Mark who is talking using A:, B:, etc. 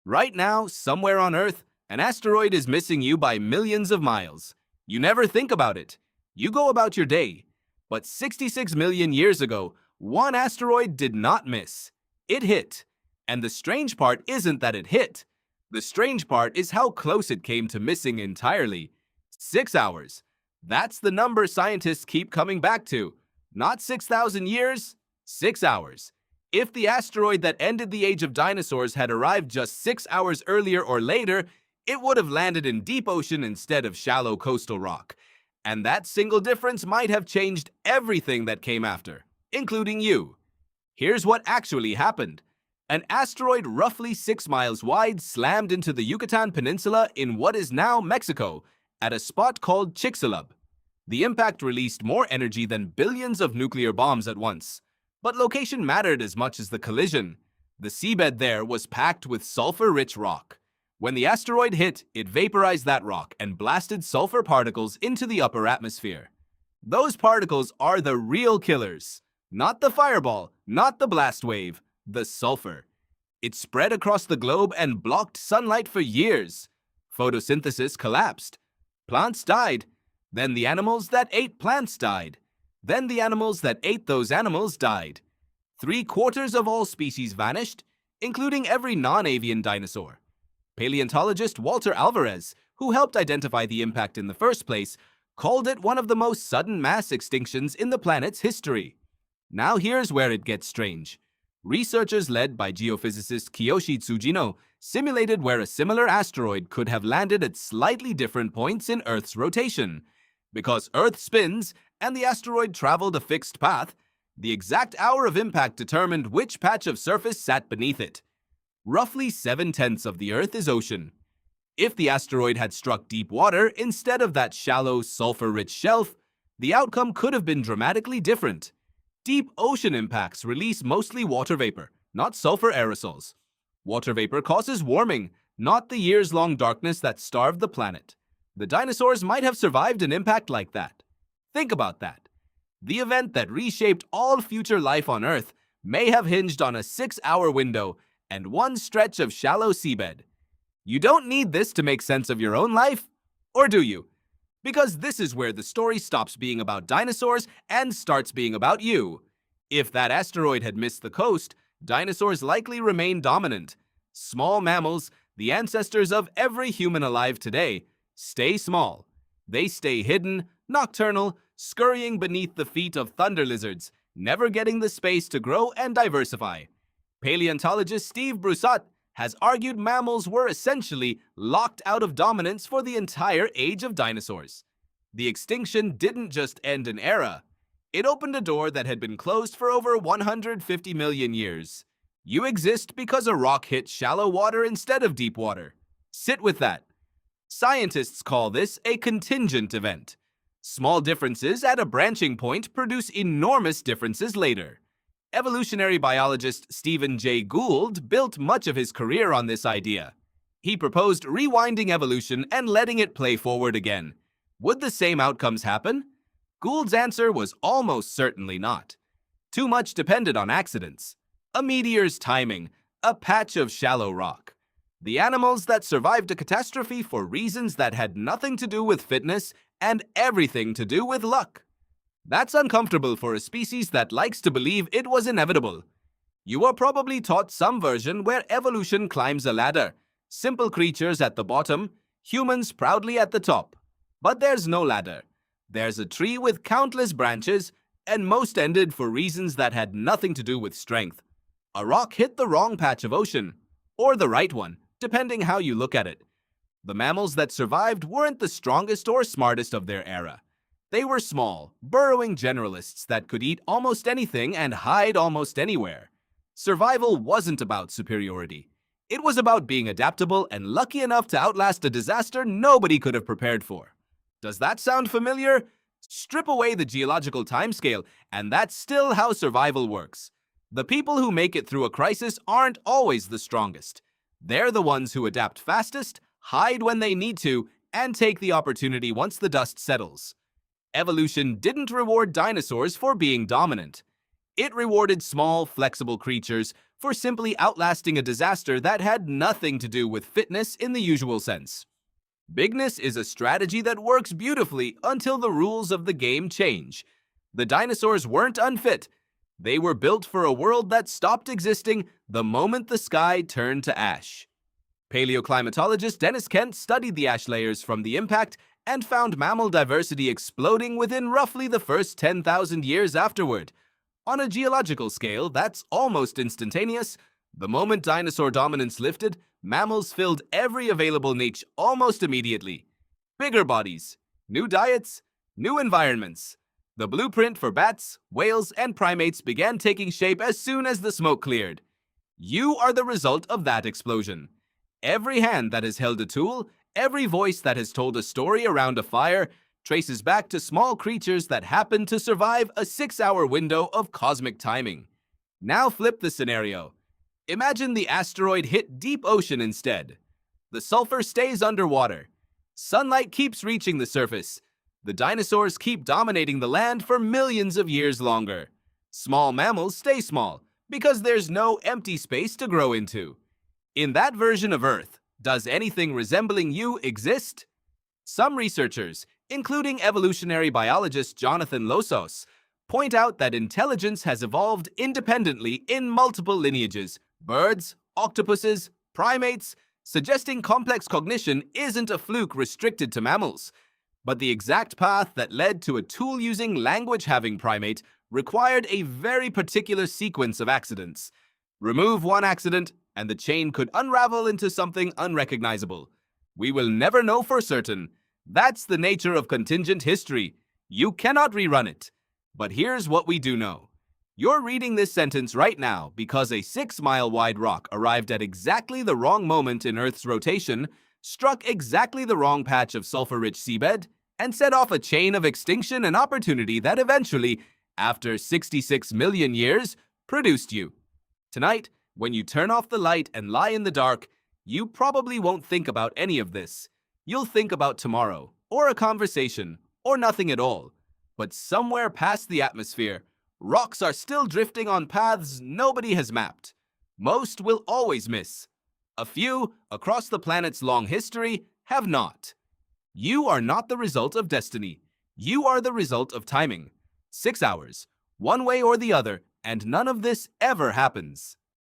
A: Right now, somewhere on Earth, an asteroid is missing you by millions of miles. You never think about it. You go about your day. But 66 million years ago, one asteroid did not miss. It hit. And the strange part isn't that it hit. The strange part is how close it came to missing entirely. 6 hours. That's the number scientists keep coming back to. Not 6,000 years, 6 hours. If the asteroid that ended the age of dinosaurs had arrived just 6 hours earlier or later, it would have landed in deep ocean instead of shallow coastal rock. And that single difference might have changed everything that came after, including you. Here's what actually happened. An asteroid roughly 6 miles wide slammed into the Yucatan Peninsula in what is now Mexico, at a spot called Chicxulub. The impact released more energy than billions of nuclear bombs at once. But location mattered as much as the collision. The seabed there was packed with sulfur-rich rock. When the asteroid hit, it vaporized that rock and blasted sulfur particles into the upper atmosphere. Those particles are the real killers. Not the fireball, not the blast wave, the sulfur. It spread across the globe and blocked sunlight for years. Photosynthesis collapsed. Plants died. Then the animals that ate plants died. Then the animals that ate those animals died. 3/4 of all species vanished, including every non-avian dinosaur. Paleontologist Walter Alvarez, who helped identify the impact in the first place, called it one of the most sudden mass extinctions in the planet's history. Now here's where it gets strange. Researchers led by geophysicist Kiyoshi Tsujino simulated where a similar asteroid could have landed at slightly different points in Earth's rotation. Because Earth spins and the asteroid traveled a fixed path, the exact hour of impact determined which patch of surface sat beneath it. Roughly 7/10 of the Earth is ocean. If the asteroid had struck deep water instead of that shallow, sulfur-rich shelf, the outcome could have been dramatically different. Deep ocean impacts release mostly water vapor, not sulfur aerosols. Water vapor causes warming, not the years-long darkness that starved the planet. The dinosaurs might have survived an impact like that. Think about that. The event that reshaped all future life on Earth may have hinged on a 6-hour window and one stretch of shallow seabed. You don't need this to make sense of your own life, or do you? Because this is where the story stops being about dinosaurs and starts being about you. If that asteroid had missed the coast, dinosaurs likely remain dominant. Small mammals, the ancestors of every human alive today, stay small. They stay hidden, nocturnal, scurrying beneath the feet of thunder lizards, never getting the space to grow and diversify. Paleontologist Steve Broussard has argued mammals were essentially locked out of dominance for the entire age of dinosaurs. The extinction didn't just end an era. It opened a door that had been closed for over 150 million years. You exist because a rock hit shallow water instead of deep water. Sit with that. Scientists call this a contingent event. Small differences at a branching point produce enormous differences later. Evolutionary biologist Stephen Jay Gould built much of his career on this idea. He proposed rewinding evolution and letting it play forward again. Would the same outcomes happen? Gould's answer was almost certainly not. Too much depended on accidents. A meteor's timing, a patch of shallow rock. The animals that survived a catastrophe for reasons that had nothing to do with fitness and everything to do with luck. That's uncomfortable for a species that likes to believe it was inevitable. You were probably taught some version where evolution climbs a ladder. Simple creatures at the bottom, humans proudly at the top. But there's no ladder. There's a tree with countless branches, and most ended for reasons that had nothing to do with strength. A rock hit the wrong patch of ocean, or the right one, depending how you look at it. The mammals that survived weren't the strongest or smartest of their era. They were small, burrowing generalists that could eat almost anything and hide almost anywhere. Survival wasn't about superiority. It was about being adaptable and lucky enough to outlast a disaster nobody could have prepared for. Does that sound familiar? Strip away the geological timescale, and that's still how survival works. The people who make it through a crisis aren't always the strongest. They're the ones who adapt fastest, hide when they need to, and take the opportunity once the dust settles. Evolution didn't reward dinosaurs for being dominant. It rewarded small, flexible creatures for simply outlasting a disaster that had nothing to do with fitness in the usual sense. Bigness is a strategy that works beautifully until the rules of the game change. The dinosaurs weren't unfit. They were built for a world that stopped existing the moment the sky turned to ash. Paleoclimatologist Dennis Kent studied the ash layers from the impact and found mammal diversity exploding within roughly the first 10,000 years afterward. On a geological scale, that's almost instantaneous. The moment dinosaur dominance lifted, mammals filled every available niche almost immediately. Bigger bodies, new diets, new environments. The blueprint for bats, whales, and primates began taking shape as soon as the smoke cleared. You are the result of that explosion. Every hand that has held a tool, every voice that has told a story around a fire, traces back to small creatures that happened to survive a 6-hour window of cosmic timing. Now flip the scenario. Imagine the asteroid hit deep ocean instead. The sulfur stays underwater. Sunlight keeps reaching the surface. The dinosaurs keep dominating the land for millions of years longer. Small mammals stay small because there's no empty space to grow into. In that version of Earth, does anything resembling you exist? Some researchers, including evolutionary biologist Jonathan Losos, point out that intelligence has evolved independently in multiple lineages: birds, octopuses, primates, suggesting complex cognition isn't a fluke restricted to mammals. But the exact path that led to a tool-using, language-having primate required a very particular sequence of accidents. Remove one accident, and the chain could unravel into something unrecognizable. We will never know for certain. That's the nature of contingent history. You cannot rerun it. But here's what we do know. You're reading this sentence right now because a 6-mile-wide rock arrived at exactly the wrong moment in Earth's rotation, struck exactly the wrong patch of sulfur-rich seabed, and set off a chain of extinction and opportunity that eventually, after 66 million years, produced you. Tonight, when you turn off the light and lie in the dark, you probably won't think about any of this. You'll think about tomorrow, or a conversation, or nothing at all. But somewhere past the atmosphere, rocks are still drifting on paths nobody has mapped. Most will always miss. A few, across the planet's long history, have not. You are not the result of destiny. You are the result of timing. 6 hours, one way or the other, and none of this ever happens.